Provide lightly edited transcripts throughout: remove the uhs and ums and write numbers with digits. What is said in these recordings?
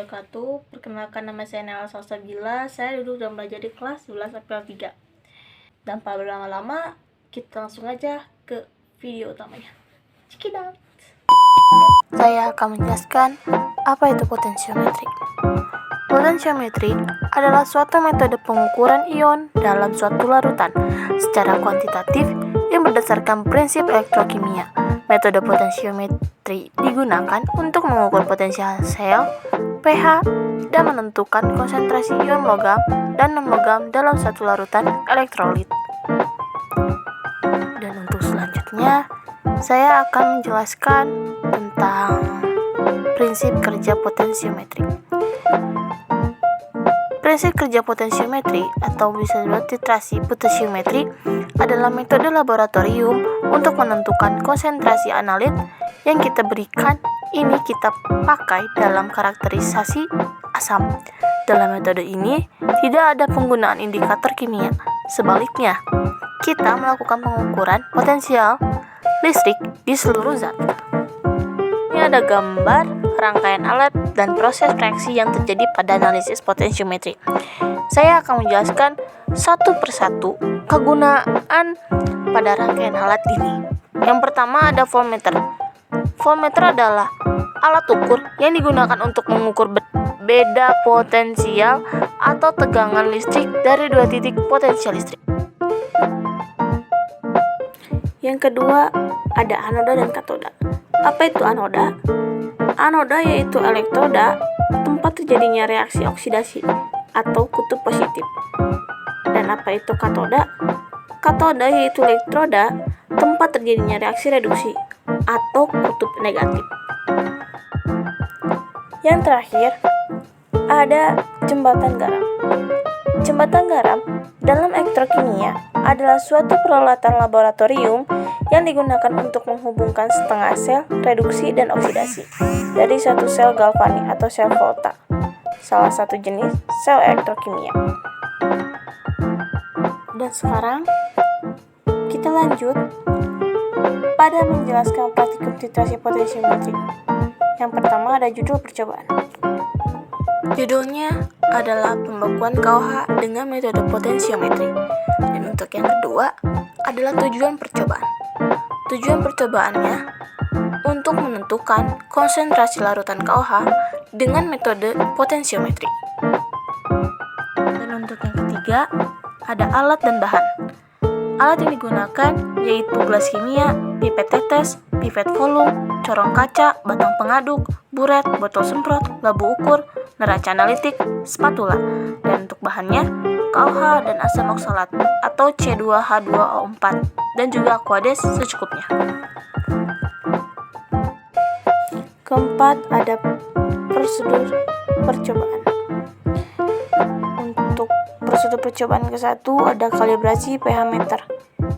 wabarakatuh. Perkenalkan, nama saya Nela Salsabila. Saya duduk dan belajar di kelas 11 April 3. Tanpa berlama-lama, kita langsung aja ke video utamanya. Check it out. Saya akan menjelaskan apa itu potensiometri. Potensiometri adalah suatu metode pengukuran ion dalam suatu larutan secara kuantitatif yang berdasarkan prinsip elektrokimia. Metode potensiometri digunakan untuk mengukur potensial sel, pH, dan menentukan konsentrasi ion logam dan non-logam dalam satu larutan elektrolit. Dan untuk selanjutnya, saya akan menjelaskan tentang prinsip kerja potensiometri. Prinsip kerja potensiometri atau bisa disebut titrasi potensiometri adalah metode laboratorium untuk menentukan konsentrasi analit yang kita berikan. Ini kita pakai dalam karakterisasi asam. Dalam metode ini tidak ada penggunaan indikator kimia. Sebaliknya, kita melakukan pengukuran potensial listrik di seluruh zat. Ini ada gambar rangkaian alat dan proses reaksi yang terjadi pada analisis potensiometri. Saya akan menjelaskan satu persatu kegunaan pada rangkaian alat ini. Yang pertama ada voltmeter. Voltmeter adalah alat ukur yang digunakan untuk mengukur beda potensial atau tegangan listrik dari dua titik potensial listrik. Yang kedua ada anoda dan katoda. Apa itu anoda? Anoda yaitu elektroda, tempat terjadinya reaksi oksidasi atau kutub positif. Dan apa itu katoda? Katoda yaitu elektroda, tempat terjadinya reaksi reduksi atau kutub negatif. Yang terakhir ada jembatan garam. Jembatan garam dalam elektrokimia adalah suatu peralatan laboratorium yang digunakan untuk menghubungkan setengah sel reduksi dan oksidasi dari satu sel galvanik atau sel volta, salah satu jenis sel elektrokimia. Dan sekarang kita lanjut pada menjelaskan praktikum titrasi potensiometri. Yang pertama ada judul percobaan. Judulnya adalah pembekuan KOH dengan metode potensiometri. Dan untuk yang kedua adalah tujuan percobaan. Tujuan percobaannya untuk menentukan konsentrasi larutan KOH dengan metode potensiometri. Dan untuk yang ketiga ada alat dan bahan. Alat yang digunakan yaitu gelas kimia, pipet tetes, pipet volume, corong kaca, batang pengaduk, buret, botol semprot, labu ukur, neraca analitik, spatula. Dan untuk bahannya KOH dan asam oksalat atau C2H2O4 dan juga aquades secukupnya. Keempat ada prosedur percobaan. Untuk prosedur percobaan ke-1 ada kalibrasi pH meter.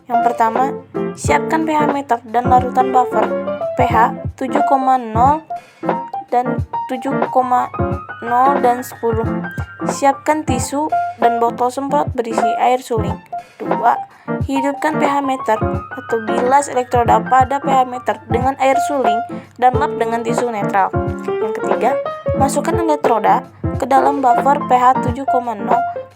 Yang pertama, siapkan pH meter dan larutan buffer pH 7,0 dan 7,0 dan 10. Siapkan tisu dan botol semprot berisi air suling. 2. Hidupkan pH meter atau bilas elektroda pada pH meter dengan air suling dan lap dengan tisu netral. Yang ketiga, masukkan elektroda ke dalam buffer pH 7,0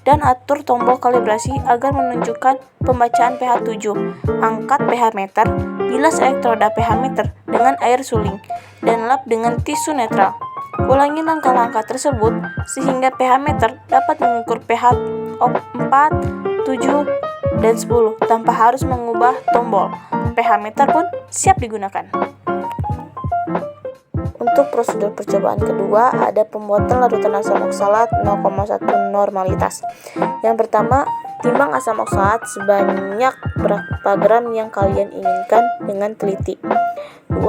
dan atur tombol kalibrasi agar menunjukkan pembacaan pH 7. Angkat pH meter, bilas elektroda pH meter dengan air suling dan lap dengan tisu netral. Ulangi langkah-langkah tersebut sehingga pH meter dapat mengukur pH 4, 7, dan 10 tanpa harus mengubah tombol. pH meter pun siap digunakan. Untuk prosedur percobaan kedua ada pembuatan larutan asam oksalat 0,1 normalitas. Yang pertama, timbang asam oksalat sebanyak berapa gram yang kalian inginkan dengan teliti. 2.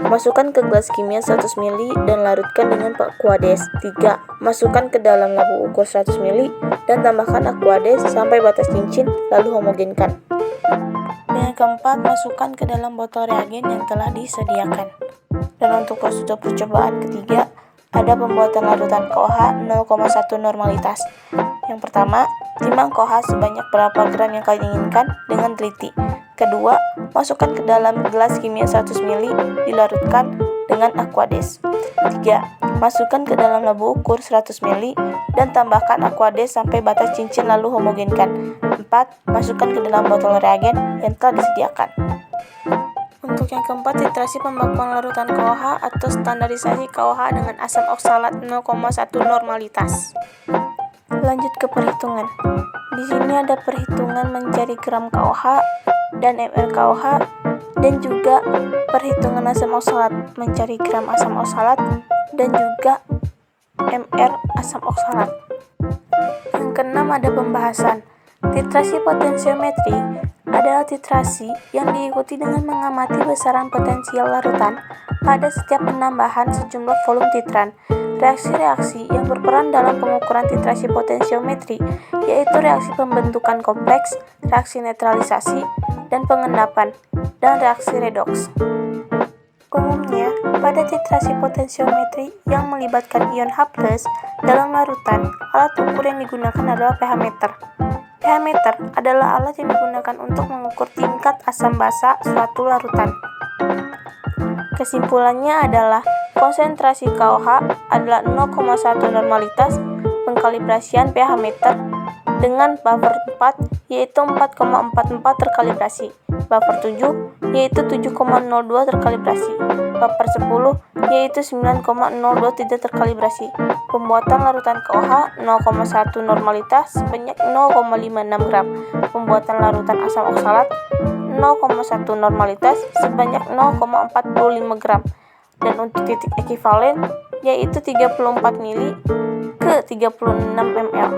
Masukkan ke gelas kimia 100 ml dan larutkan dengan aquades. 3. Masukkan ke dalam labu ukur 100 ml dan tambahkan aquades sampai batas cincin lalu homogenkan. Dan yang keempat, masukkan ke dalam botol reagen yang telah disediakan. Dan untuk prosedur percobaan ketiga ada pembuatan larutan KOH 0,1 normalitas. Yang pertama, timbang KOH sebanyak berapa gram yang kalian inginkan dengan teliti. Kedua, masukkan ke dalam gelas kimia 100 ml, dilarutkan, dengan Aquades. 3. Masukkan ke dalam lampu ukur 100 ml dan tambahkan Aquades sampai batas cincin lalu homogenkan. 4. Masukkan ke dalam botol reagen yang telah disediakan. Untuk yang keempat, titrasi pembakuan larutan KOH atau standarisasi KOH dengan asam oksalat 0,1 normalitas. Lanjut ke perhitungan. Di sini ada perhitungan mencari gram KOH dan ml KOH dan juga perhitungan asam oksalat, mencari gram asam oksalat dan juga mr asam oksalat. Yang keenam ada pembahasan. Titrasi potensiometri adalah titrasi yang diikuti dengan mengamati besaran potensial larutan pada setiap penambahan sejumlah volume titran. Reaksi-reaksi yang berperan dalam pengukuran titrasi potensiometri yaitu reaksi pembentukan kompleks, reaksi netralisasi, dan pengendapan, dan reaksi redoks. Umumnya, pada titrasi potensiometri yang melibatkan ion H+ dalam larutan, alat ukur yang digunakan adalah pH meter. pH meter adalah alat yang digunakan untuk mengukur tingkat asam basa suatu larutan. Kesimpulannya adalah konsentrasi KOH adalah 0,1 normalitas pengkalibrasian pH meter dengan buffer 4 yaitu 4,44 terkalibrasi, buffer 7 yaitu 7,02 terkalibrasi, buffer 10 yaitu 9,02 tidak terkalibrasi. Pembuatan larutan KOH 0,1 normalitas sebanyak 0,56 gram. Pembuatan larutan asam oksalat 0,1 normalitas sebanyak 0,45 gram. Dan untuk titik ekivalen yaitu 34 mili ke 36 ml.